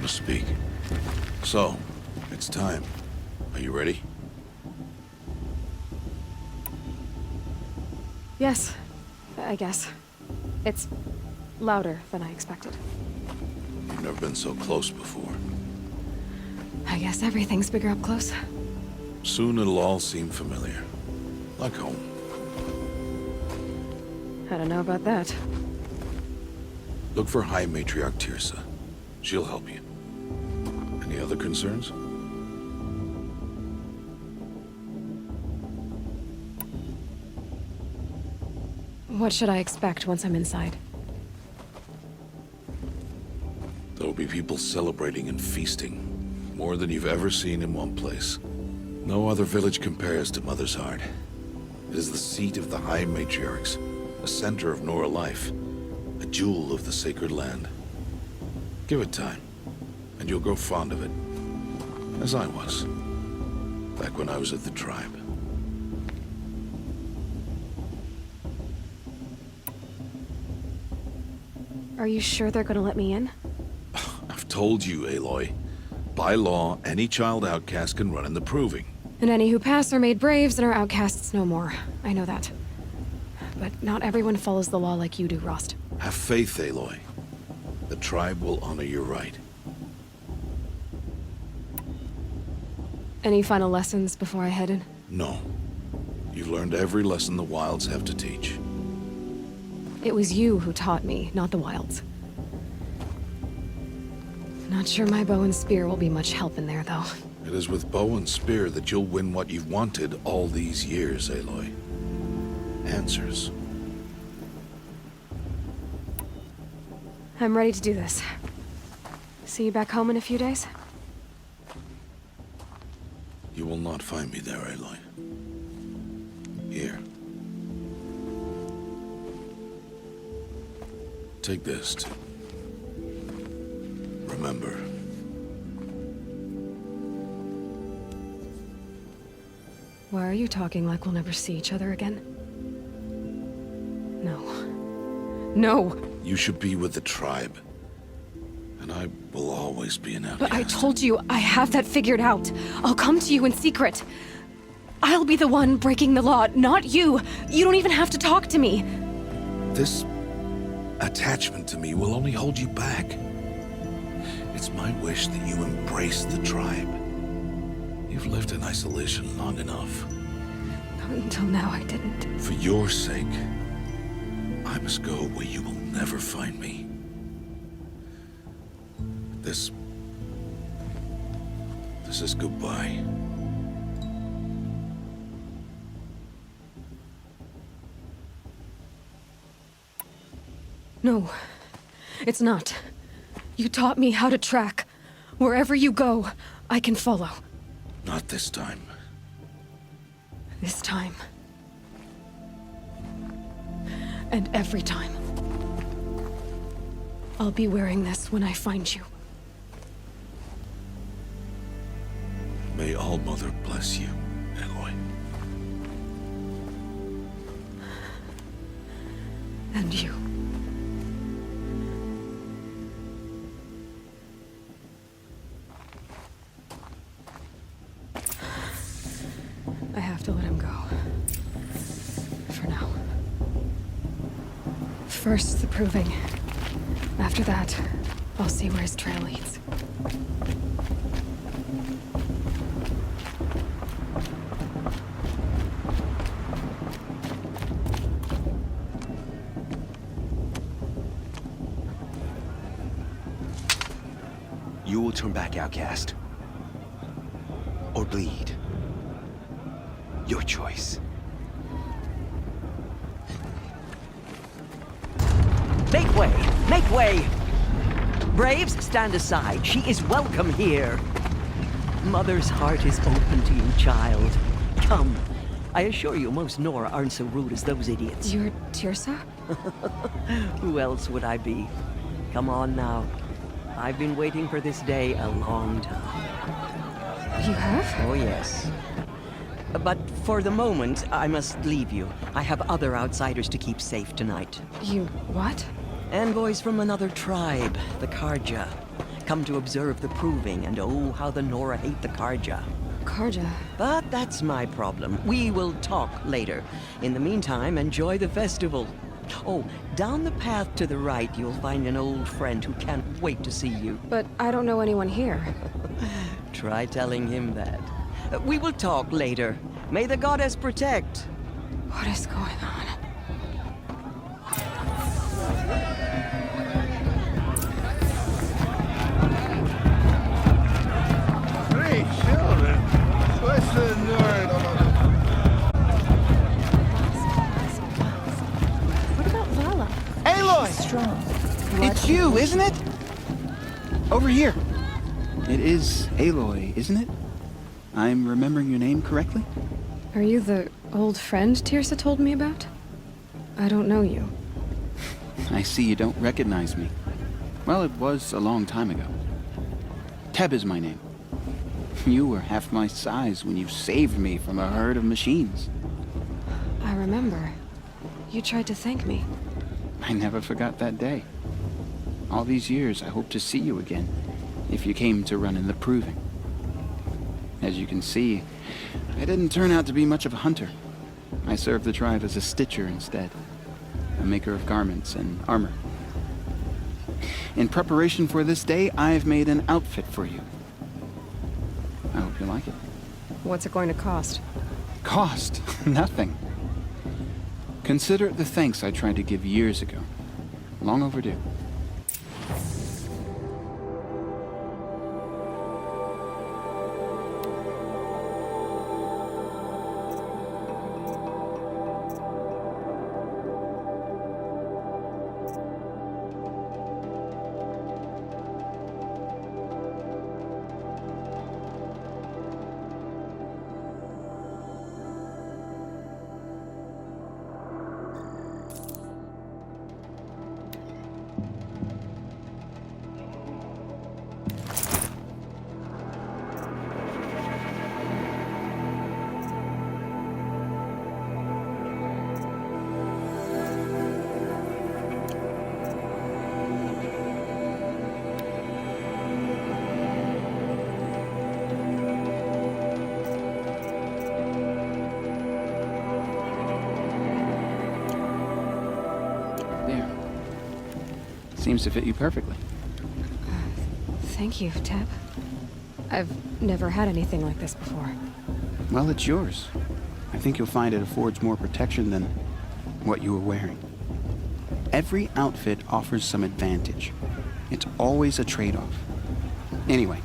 to speak. So, it's time. Are you ready? Yes, I guess. It's louder than I expected. You've never been so close before. I guess everything's bigger up close. Soon it'll all seem familiar. Like home. I don't know about that. Look for High Matriarch Teersa. She'll help you. Any other concerns? What should I expect once I'm inside? There'll be people celebrating and feasting. More than you've ever seen in one place. No other village compares to Mother's Heart. It is the seat of the High Matriarchs, a center of Nora life, a jewel of the sacred land. Give it time, and you'll grow fond of it. As I was, back when I was at the tribe. Are you sure they're gonna let me in? I've told you, Aloy. By law, any child outcast can run in the Proving. And any who pass are made braves and are outcasts no more. I know that. But not everyone follows the law like you do, Rost. Have faith, Aloy. The tribe will honor your right. Any final lessons before I head in? No. You've learned every lesson the Wilds have to teach. It was you who taught me, not the Wilds. Not sure my bow and spear will be much help in there, though. It is with bow and spear that you'll win what you've wanted all these years, Aloy. Answers. I'm ready to do this. See you back home in a few days? You will not find me there, Aloy. Here. Take this to remember. Why are you talking like we'll never see each other again? No. No! You should be with the tribe. And I will always be an outcast. But I told you, I have that figured out. I'll come to you in secret. I'll be the one breaking the law, not you. You don't even have to talk to me. This attachment to me will only hold you back. It's my wish that you embrace the tribe. You've lived in isolation long enough. Until now, I didn't. For your sake, I must go where you will never find me. This is goodbye. No, it's not. You taught me how to track. Wherever you go, I can follow. Not this time. This time. And every time. I'll be wearing this when I find you. May All-Mother bless you, Aloy. And you. I have to let him go. For now. First, the Proving. After that, I'll see where his trail leads. You will turn back, outcast. Or bleed. Your choice. Make way! Make way! Braves, stand aside. She is welcome here. Mother's heart is open to you, child. Come. I assure you, most Nora aren't so rude as those idiots. You're Teersa? Who else would I be? Come on now. I've been waiting for this day a long time. You have? Oh, yes. But for the moment, I must leave you. I have other outsiders to keep safe tonight. You what? Envoys from another tribe, the Carja. come to observe the proving, and oh, how the Nora hate the Karja. Karja. But that's my problem. We will talk later. In the meantime, enjoy the festival. Oh, down the path to the right, you'll find an old friend who can't wait to see you. But I don't know anyone here. Try telling him that. We will talk later. May the goddess protect. What is going on? Great children. What's the nerd? What about Vala? Aloy! Strong. It's you, isn't it? Over here. It is Aloy, isn't it? I'm remembering your name correctly? Are you the old friend Tirsa told me about? I don't know you. I see you don't recognize me. Well, it was a long time ago. Teb is my name. You were half my size when you saved me from a herd of machines. I remember. You tried to thank me. I never forgot that day. All these years, I hope to see you again, if you came to run in the Proving. As you can see, I didn't turn out to be much of a hunter. I served the tribe as a stitcher instead, a maker of garments and armor. In preparation for this day, I've made an outfit for you. I hope you like it. What's it going to cost? Cost? Nothing. Consider it the thanks I tried to give years ago. Long overdue. There. Seems to fit you perfectly. Thank you, Teb. I've never had anything like this before. Well, it's yours. I think you'll find it affords more protection than what you were wearing. Every outfit offers some advantage. It's always a trade-off. Anyway,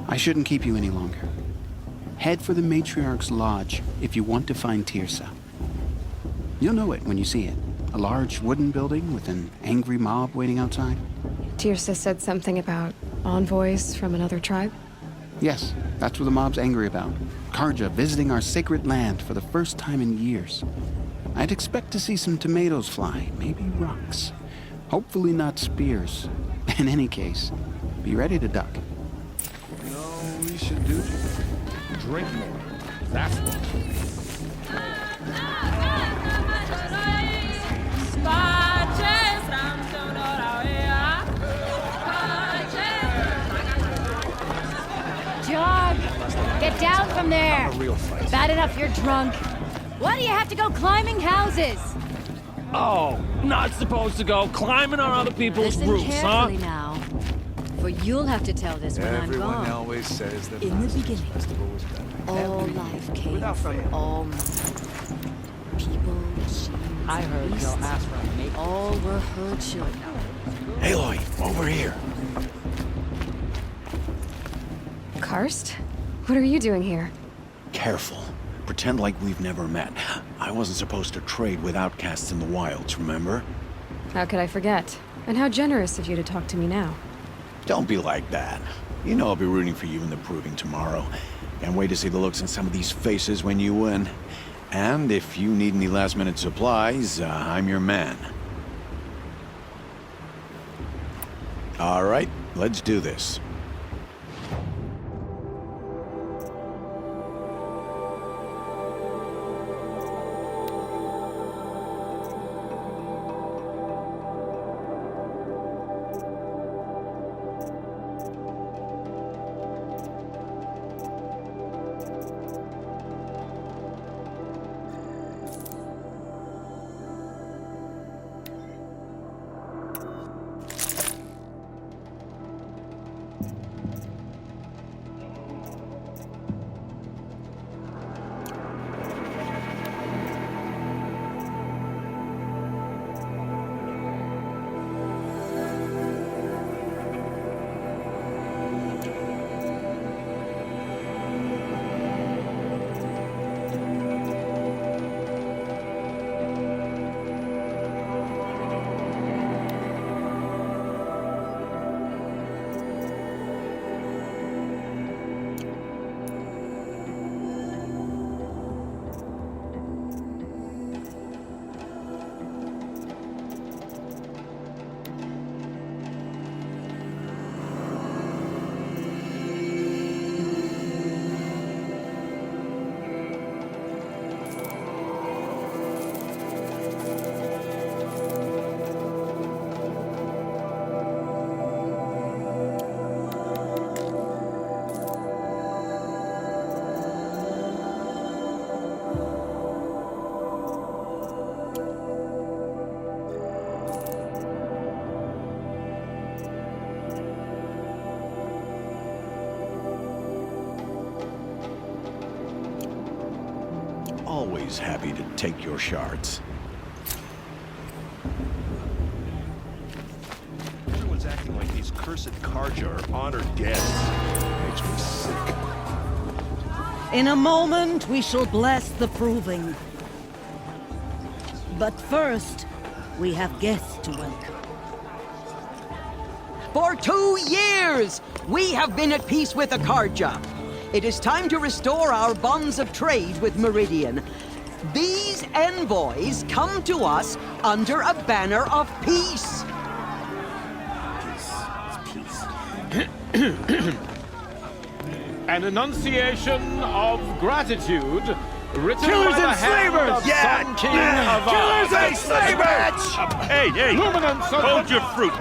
I shouldn't keep you any longer. Head for the Matriarch's Lodge if you want to find Tirsa. You'll know it when you see it. A large wooden building with an angry mob waiting outside. Tirsa said something about envoys from another tribe? Yes, that's what the mob's angry about. Karja visiting our sacred land for the first time in years. I'd expect to see some tomatoes fly, maybe rocks. Hopefully not spears. In any case, be ready to duck. You know what we should do? Drink more. That's what. Jog! Get down from there! A real fight. Bad enough you're drunk. Why do you have to go climbing houses? Oh, not supposed to go climbing on other people's Listen roofs, huh? carefully now. For you'll have to tell this when I'm Everyone gone. always says that In the beginning, festival was better. all Every life year, came without from fail. all mother. People, machines, I heard beasts, they'll ask for me. all were her children. Aloy, over here. Karst? What are you doing here? Careful. Pretend like we've never met. I wasn't supposed to trade with outcasts in the wilds, remember? How could I forget? And how generous of you to talk to me now. Don't be like that. You know I'll be rooting for you in the Proving tomorrow. Can't wait to see the looks on some of these faces when you win. And if you need any last-minute supplies, I'm your man. All right, let's do this. always happy to take your shards. Everyone's acting like these cursed Karja are honored guests. Makes me sick. In a moment, we shall bless the proving. But first, we have guests to welcome. For 2 years, we have been at peace with the Karja. It is time to restore our bonds of trade with Meridian. These envoys come to us under a banner of peace. An enunciation of gratitude written Killers by the and hand slavers! of Sun King Avad. Killers and slavers! Hey, Luminance of hold the- your fruit.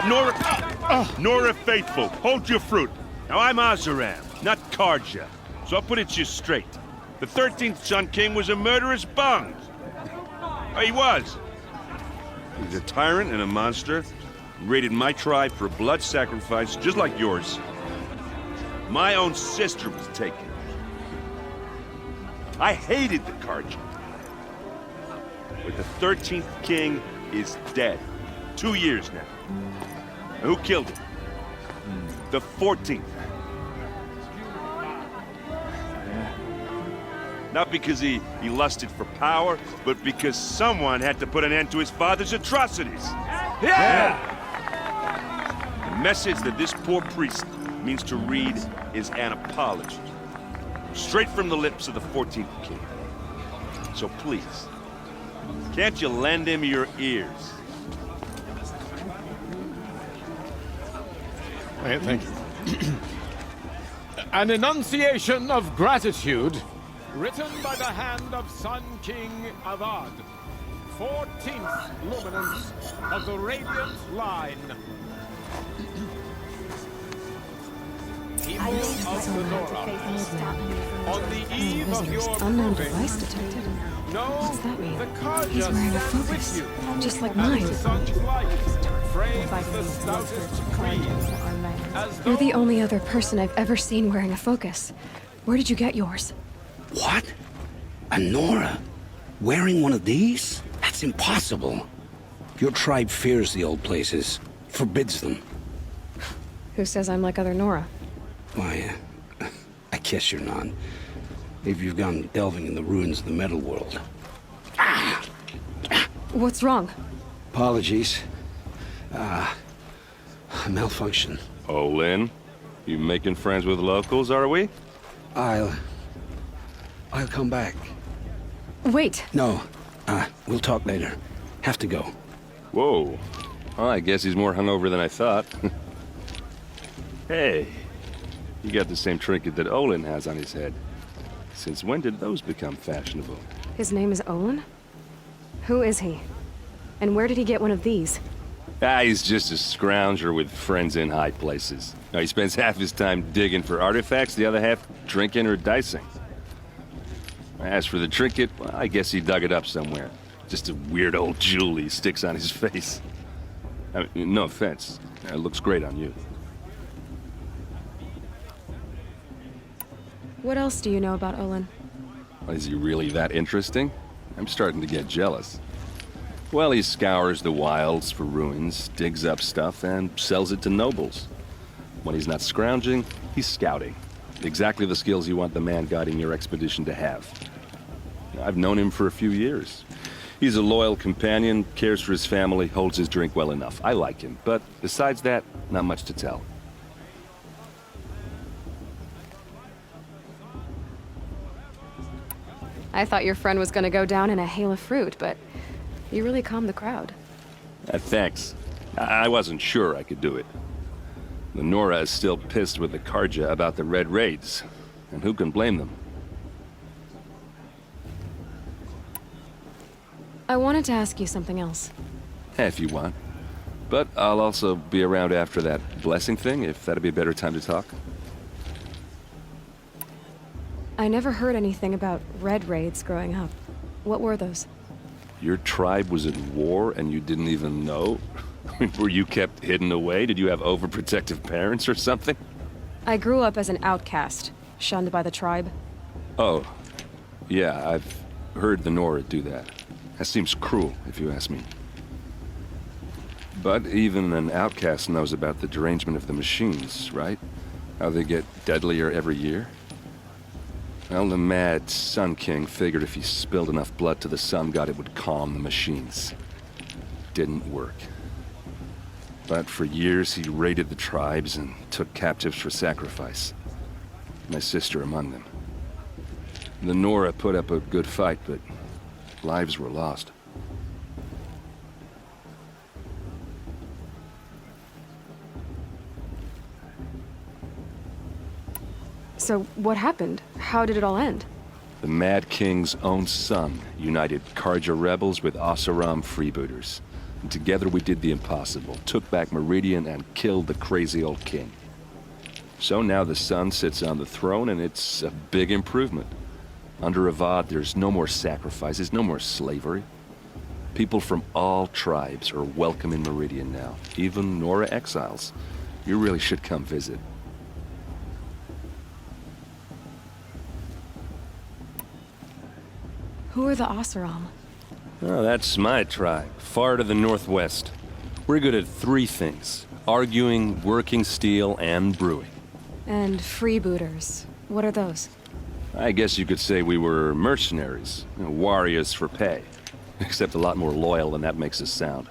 Nora Faithful, hold your fruit. Now, I'm Azaram, not Karja, so I'll put it to you straight. The 13th Sun King was a murderous bung. Oh, he was. He's a tyrant and a monster. He raided my tribe for a blood sacrifice, just like yours. My own sister was taken. I hated the Karja. But the 13th king is dead. 2 years now. And who killed him? The 14th. Not because he lusted for power, but because someone had to put an end to his father's atrocities. Yeah! The message that this poor priest means to read is an apology. Straight from the lips of the 14th king. So please, can't you lend him your ears? Thank you. An enunciation of gratitude written by the hand of Sun King Avad, 14th luminance of the Radiant Line. People of the Nora, on the eve of your Unknown proving, device detected. know What's that mean? the Karja He's wearing a stand focus, with you. just like As mine. the sun's light frames the stoutest creed. As You're the though only other person I've ever seen wearing a focus. Where did you get yours? What? A Nora? Wearing one of these? That's impossible. Your tribe fears the old places, forbids them. Who says I'm like other Nora? Why, I guess you're not. If you've gone delving in the ruins of the metal world. What's wrong? Apologies. Malfunction. Oh, Lynn, you making friends with locals, are we? I'll come back. Wait. No, we'll talk later. Have to go. Whoa. Well, I guess he's more hungover than I thought. Hey, you got the same trinket that Olin has on his head. Since when did those become fashionable? His name is Olin? Who is he? And where did he get one of these? He's just a scrounger with friends in high places. Now, he spends half his time digging for artifacts, the other half drinking or dicing. As for the trinket, well, I guess he dug it up somewhere. Just a weird old jewel he sticks on his face. I mean, no offense. It looks great on you. What else do you know about Olin? Is he really that interesting? I'm starting to get jealous. Well, he scours the wilds for ruins, digs up stuff, and sells it to nobles. When he's not scrounging, he's scouting. Exactly the skills you want the man guiding your expedition to have. I've known him for a few years. He's a loyal companion, cares for his family, holds his drink well enough. I like him, but besides that, not much to tell. I thought your friend was gonna go down in a hail of fruit, but you really calmed the crowd. Thanks. I wasn't sure I could do it. The Nora is still pissed with the Karja about the Red Raids, and who can blame them? I wanted to ask you something else. If you want. But I'll also be around after that blessing thing, if that'd be a better time to talk. I never heard anything about red raids growing up. What were those? Your tribe was at war and you didn't even know? Were you kept hidden away? Did you have overprotective parents or something? I grew up as an outcast, shunned by the tribe. Oh, yeah, I've heard the Nora do that. That seems cruel, if you ask me. But even an outcast knows about the derangement of the machines, right? How they get deadlier every year? Well, the mad Sun King figured if he spilled enough blood to the Sun God, it would calm the machines. Didn't work. But for years, he raided the tribes and took captives for sacrifice. My sister among them. The Nora put up a good fight, but lives were lost. So, what happened? How did it all end? The Mad King's own son united Karja rebels with Oseram freebooters. And together we did the impossible, took back Meridian and killed the crazy old king. So now the son sits on the throne and it's a big improvement. Under Avad, there's no more sacrifices, no more slavery. People from all tribes are welcome in Meridian now, even Nora exiles. You really should come visit. Who are the Oseram? Oh, that's my tribe, far to the northwest. We're good at 3 things: arguing, working steel, and brewing. And freebooters. What are those? I guess you could say we were mercenaries, warriors for pay. Except a lot more loyal than that makes us sound.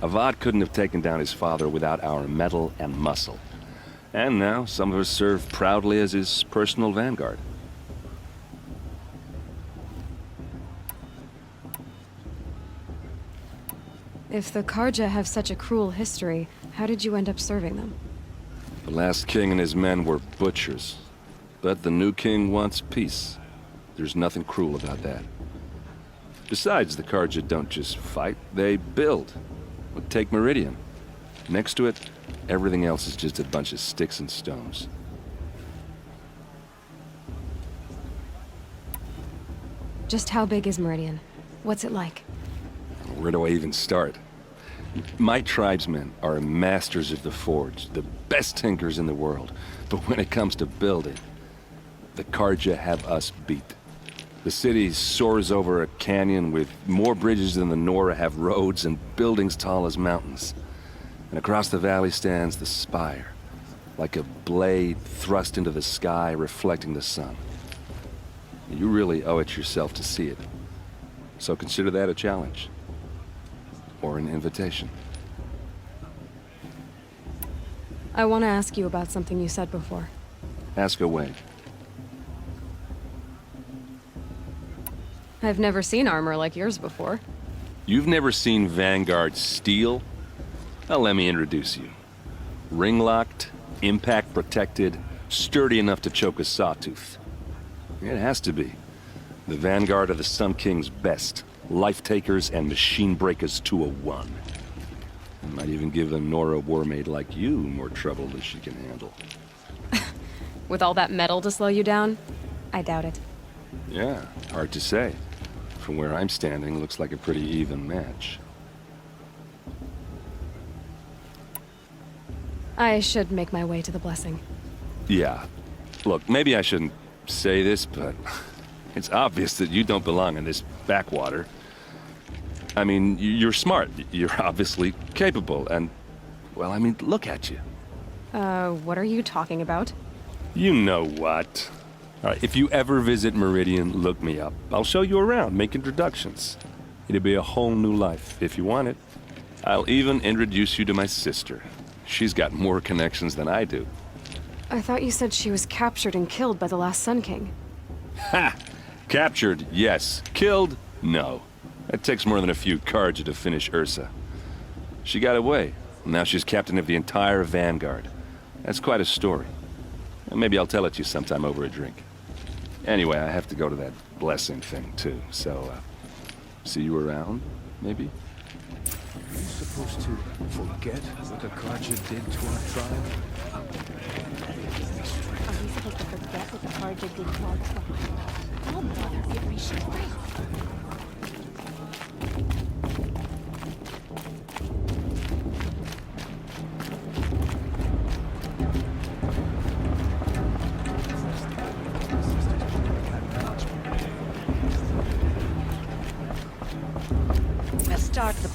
Avad couldn't have taken down his father without our metal and muscle. And now some of us serve proudly as his personal vanguard. If the Karja have such a cruel history, how did you end up serving them? The last king and his men were butchers. But the new king wants peace. There's nothing cruel about that. Besides, the Karja don't just fight, they build. Well, take Meridian. Next to it, everything else is just a bunch of sticks and stones. Just how big is Meridian? What's it like? Where do I even start? My tribesmen are masters of the forge, the best tinkers in the world. But when it comes to building, the Karja have us beat. The city soars over a canyon with more bridges than the Nora have roads and buildings tall as mountains. And across the valley stands the spire, like a blade thrust into the sky reflecting the sun. You really owe it yourself to see it. So consider that a challenge. Or an invitation. I want to ask you about something you said before. Ask away. I've never seen armor like yours before. You've never seen Vanguard steel? Well, let me introduce you. Ring-locked, impact-protected, sturdy enough to choke a sawtooth. It has to be. The Vanguard are the Sun King's best. Life-takers and machine breakers to a 1. I might even give a Nora warmaid like you more trouble than she can handle. With all that metal to slow you down? I doubt it. Yeah, hard to say. From where I'm standing, looks like a pretty even match. I should make my way to the blessing. Yeah. Look, maybe I shouldn't say this, but it's obvious that you don't belong in this backwater. I mean, you're smart. You're obviously capable, and, well, I mean, look at you. What are you talking about? You know what. All right, if you ever visit Meridian, look me up. I'll show you around, make introductions. It'll be a whole new life, if you want it. I'll even introduce you to my sister. She's got more connections than I do. I thought you said she was captured and killed by the last Sun King. Ha! Captured, yes. Killed, no. It takes more than a few Karja to finish Ursa. She got away. Now she's captain of the entire Vanguard. That's quite a story. And maybe I'll tell it to you sometime over a drink. Anyway, I have to go to that blessing thing, too. So, see you around, maybe? Are you supposed to forget what the Karja did to our tribe? Are we supposed to forget what the Karja did to our tribe? Oh, brother, if we should break.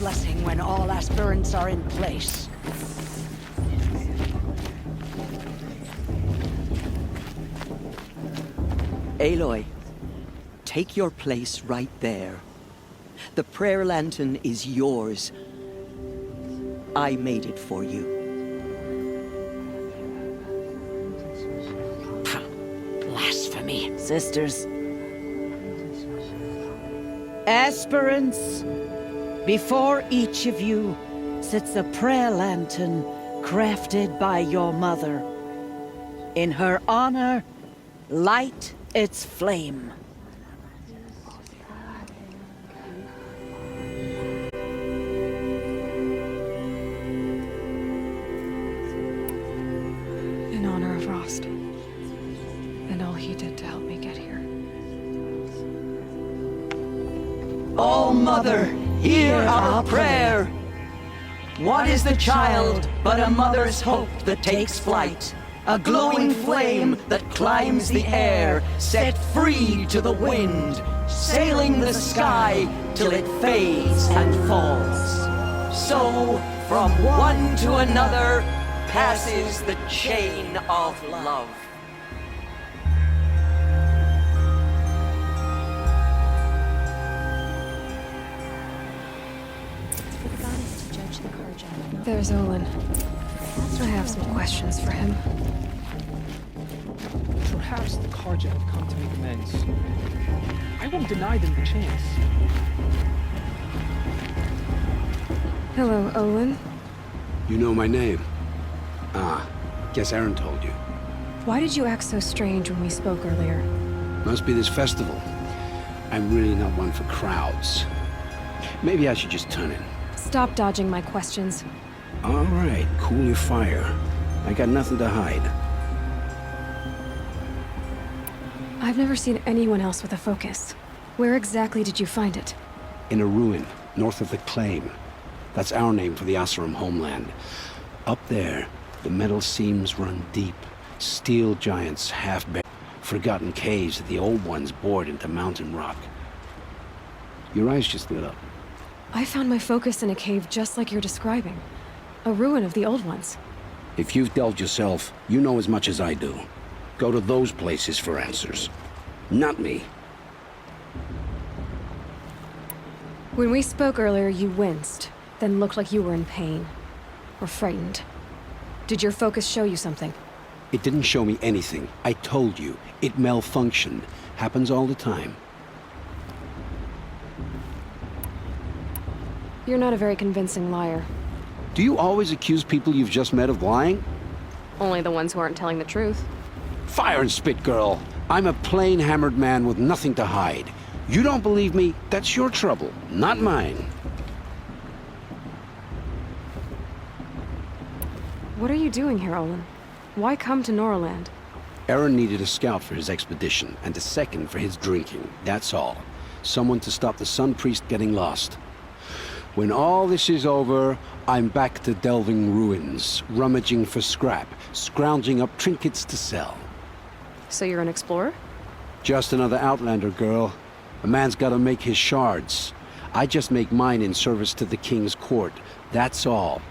blessing when all aspirants are in place. Aloy, take your place right there. The prayer lantern is yours. I made it for you. Blasphemy, sisters. Aspirants, before each of you sits a prayer lantern crafted by your mother. In her honor, light its flame. In honor of Rost. And all he did to help me get here. Oh, Mother, hear our prayer. What is the child but a mother's hope that takes flight? A glowing flame that climbs the air, set free to the wind, sailing the sky till it fades and falls. So, from one to another, passes the chain of love. For the goddess to judge the Carja. There's Olin. I have some questions for him. Perhaps the Carja have come to make amends. I won't deny them the chance. Hello, Olin. You know my name? Ah, guess Aaron told you. Why did you act so strange when we spoke earlier? Must be this festival. I'm really not one for crowds. Maybe I should just turn in. Stop dodging my questions. All right, cool your fire. I got nothing to hide. I've never seen anyone else with a focus. Where exactly did you find it? In a ruin, north of the Claim. That's our name for the Oseram homeland. Up there, the metal seams run deep. Steel giants half buried. Forgotten caves that the old ones bored into mountain rock. Your eyes just lit up. I found my focus in a cave just like you're describing. A ruin of the old ones. If you've delved yourself, you know as much as I do. Go to those places for answers. Not me. When we spoke earlier, you winced, then looked like you were in pain. Or frightened. Did your focus show you something? It didn't show me anything. I told you. It malfunctioned. Happens all the time. You're not a very convincing liar. Do you always accuse people you've just met of lying? Only the ones who aren't telling the truth. Fire and spit, girl. I'm a plain hammered man with nothing to hide. You don't believe me? That's your trouble, not mine. What are you doing here, Olin? Why come to Noraland? Aaron needed a scout for his expedition, and a second for his drinking. That's all. Someone to stop the Sun Priest getting lost. When all this is over, I'm back to delving ruins, rummaging for scrap, scrounging up trinkets to sell. So you're an explorer? Just another Outlander, girl. A man's gotta make his shards. I just make mine in service to the King's court. That's all.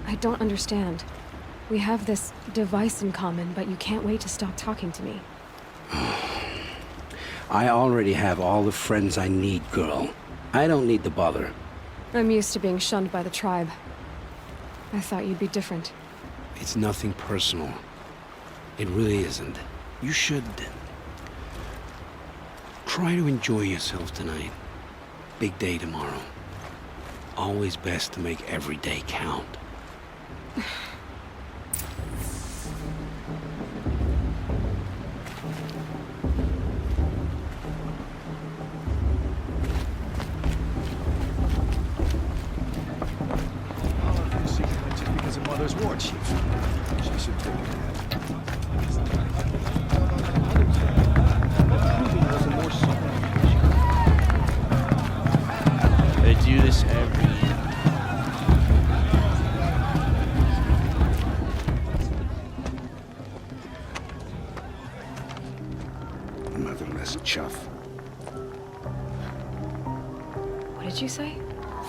I don't understand. We have this device in common, but you can't wait to stop talking to me. I already have all the friends I need, girl. I don't need the bother. I'm used to being shunned by the tribe. I thought you'd be different. It's nothing personal. It really isn't. You should try to enjoy yourself tonight. Big day tomorrow. Always best to make every day count. Just because of Mother's war chief. She should take it. They do this every year. Motherless chuff.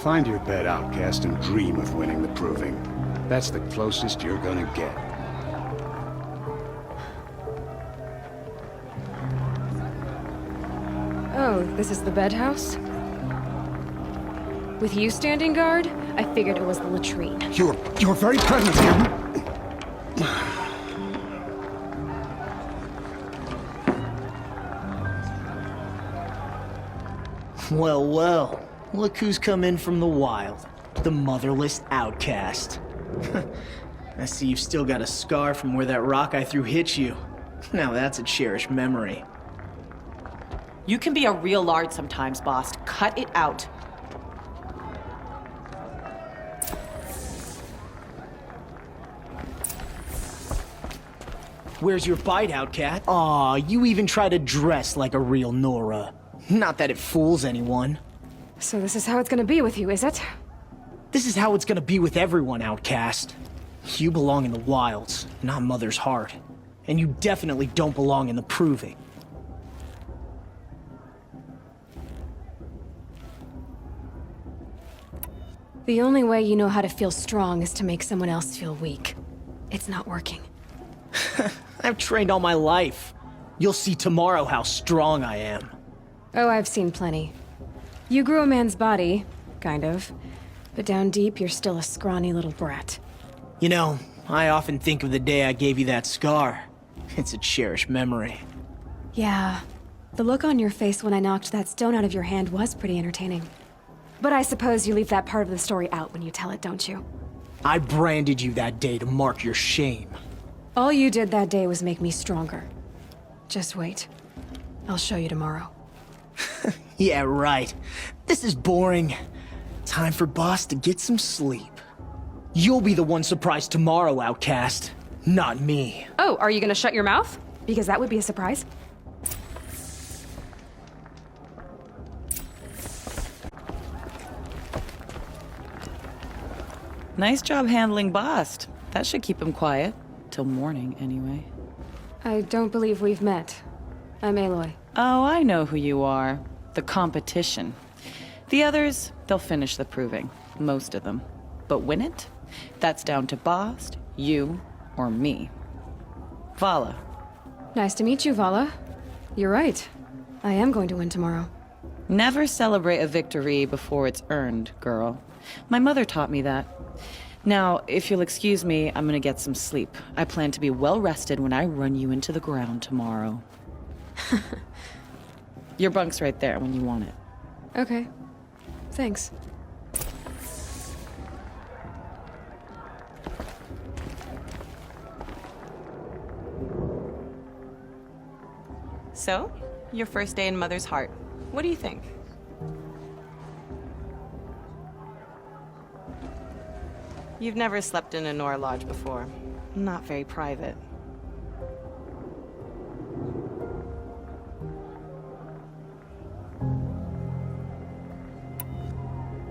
Find your bed, outcast, and dream of winning the proving. That's the closest you're gonna get. Oh, this is the bed house? With you standing guard, I figured it was the latrine. Your very presence here. Well, well. Look who's come in from the wild. The motherless outcast. I see you've still got a scar from where that rock I threw hit you. Now that's a cherished memory. You can be a real lard sometimes, boss. Cut it out. Where's your bite, outcast? Aw, you even try to dress like a real Nora. Not that it fools anyone. So this is how it's gonna be with you, is it? This is how it's gonna be with everyone, outcast. You belong in the wilds, not Mother's Heart. And you definitely don't belong in the Proving. The only way you know how to feel strong is to make someone else feel weak. It's not working. I've trained all my life. You'll see tomorrow how strong I am. Oh, I've seen plenty. You grew a man's body, kind of. But down deep, you're still a scrawny little brat. You know, I often think of the day I gave you that scar. It's a cherished memory. Yeah. The look on your face when I knocked that stone out of your hand was pretty entertaining. But I suppose you leave that part of the story out when you tell it, don't you? I branded you that day to mark your shame. All you did that day was make me stronger. Just wait. I'll show you tomorrow. Yeah, right. This is boring. Time for Boss to get some sleep. You'll be the one surprised tomorrow, outcast. Not me. Oh, are you gonna shut your mouth? Because that would be a surprise. Nice job handling Bast. That should keep him quiet. Till morning, anyway. I don't believe we've met. I'm Aloy. Oh, I know who you are. The competition. The others, they'll finish the proving. Most of them. But win it? That's down to Bast, you, or me. Vala. Nice to meet you, Vala. You're right. I am going to win tomorrow. Never celebrate a victory before it's earned, girl. My mother taught me that. Now, if you'll excuse me, I'm gonna get some sleep. I plan to be well rested when I run you into the ground tomorrow. Your bunk's right there when you want it. Okay. Thanks. So, your first day in Mother's Heart. What do you think? You've never slept in a Nora Lodge before. Not very private.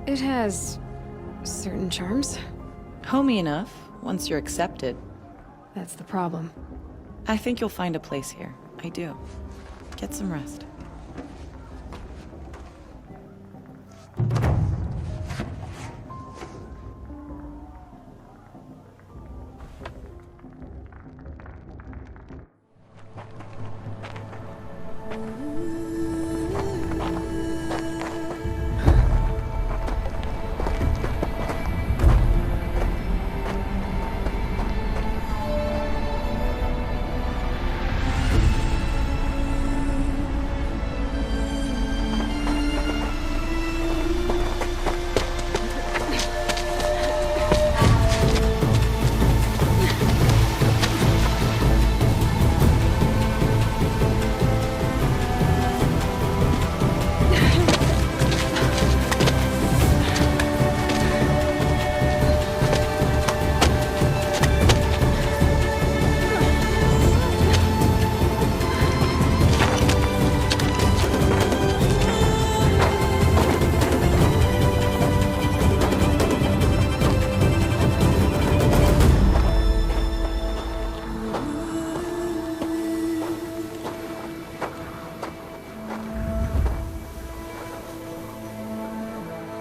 It has certain charms. Homey enough, once you're accepted. That's the problem. I think you'll find a place here. I do. Get some rest.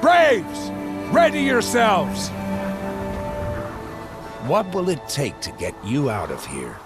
Braves! Ready yourselves! What will it take to get you out of here?